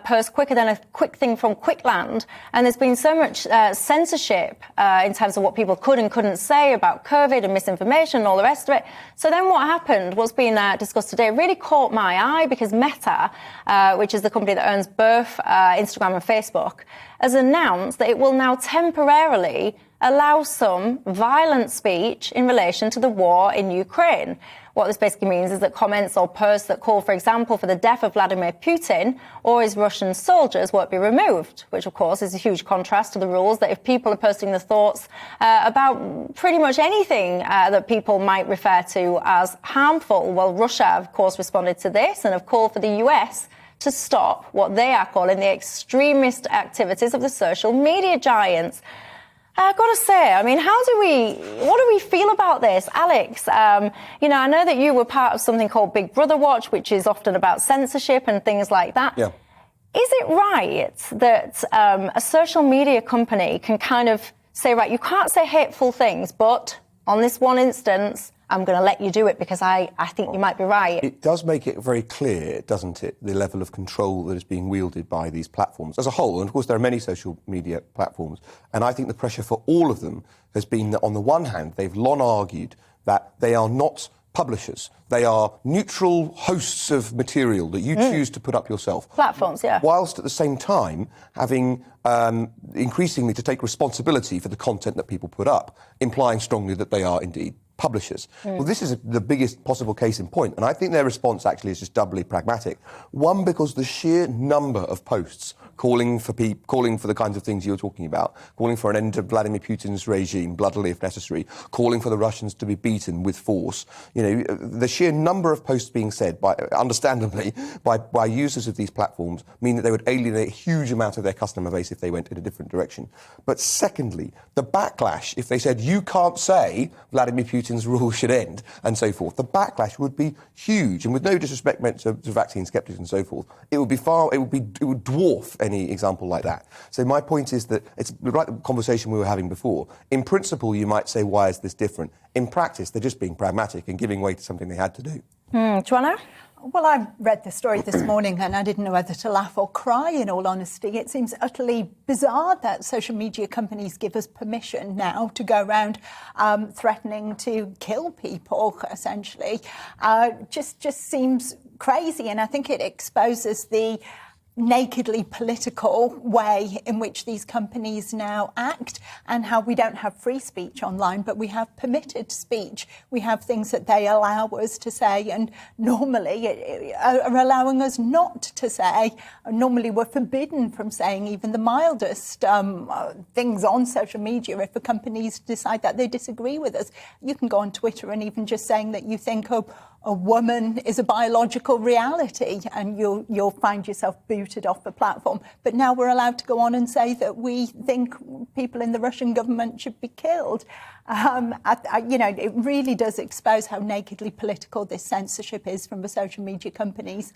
post quicker than a quick thing from Quickland. And there's been so much censorship in terms of what people could and couldn't say about COVID and misinformation and all the rest of it. So then what happened, what's been discussed today, really caught my eye because Meta, which is the company that owns both Instagram and Facebook, has announced that it will now temporarily allow some violent speech in relation to the war in Ukraine. What this basically means is that comments or posts that call, for example, for the death of Vladimir Putin or his Russian soldiers won't be removed, which, of course, is a huge contrast to the rules that if people are posting their thoughts about pretty much anything that people might refer to as harmful. Well, Russia, of course, responded to this and have called for the US to stop what they are calling the extremist activities of the social media giants. I've got to say, I mean, what do we feel about this? Alex, I know that you were part of something called Big Brother Watch, which is often about censorship and things like that. Yeah. Is it right that a social media company can kind of say, right, you can't say hateful things, but on this one instance, I'm going to let you do it because I think you might be right. It does make it very clear, doesn't it, the level of control that is being wielded by these platforms as a whole. And, of course, there are many social media platforms. And I think the pressure for all of them has been that, on the one hand, they've long argued that they are not publishers. They are neutral hosts of material that you choose to put up yourself. Platforms, yeah. Whilst at the same time having increasingly to take responsibility for the content that people put up, implying strongly that they are indeed publishers. Well, this is the biggest possible case in point, and I think their response actually is just doubly pragmatic. One, because the sheer number of posts calling for the kinds of things you're talking about, calling for an end to Vladimir Putin's regime, bloodily if necessary, calling for the Russians to be beaten with force. The sheer number of posts being said, understandably, by users of these platforms mean that they would alienate a huge amount of their customer base if they went in a different direction. But secondly, the backlash, if they said, you can't say Vladimir Putin's rule should end, and so forth, the backlash would be huge. And with no disrespect meant to vaccine skeptics and so forth, it would dwarf any example like that. So my point is that it's like the conversation we were having before. In principle, you might say, why is this different? In practice, they're just being pragmatic and giving way to something they had to do. Joanna? Well, I read the story this morning and I didn't know whether to laugh or cry, in all honesty. It seems utterly bizarre that social media companies give us permission now to go around threatening to kill people, essentially. Just seems crazy, and I think it exposes the nakedly political way in which these companies now act, and how we don't have free speech online, but we have permitted speech. We have things that they allow us to say and normally are allowing us not to say. Normally we're forbidden from saying even the mildest things on social media if the companies decide that they disagree with us. You can go on Twitter and even just saying that you think a woman is a biological reality, and you'll find yourself booted off the platform. But now we're allowed to go on and say that we think people in the Russian government should be killed. It really does expose how nakedly political this censorship is from the social media companies.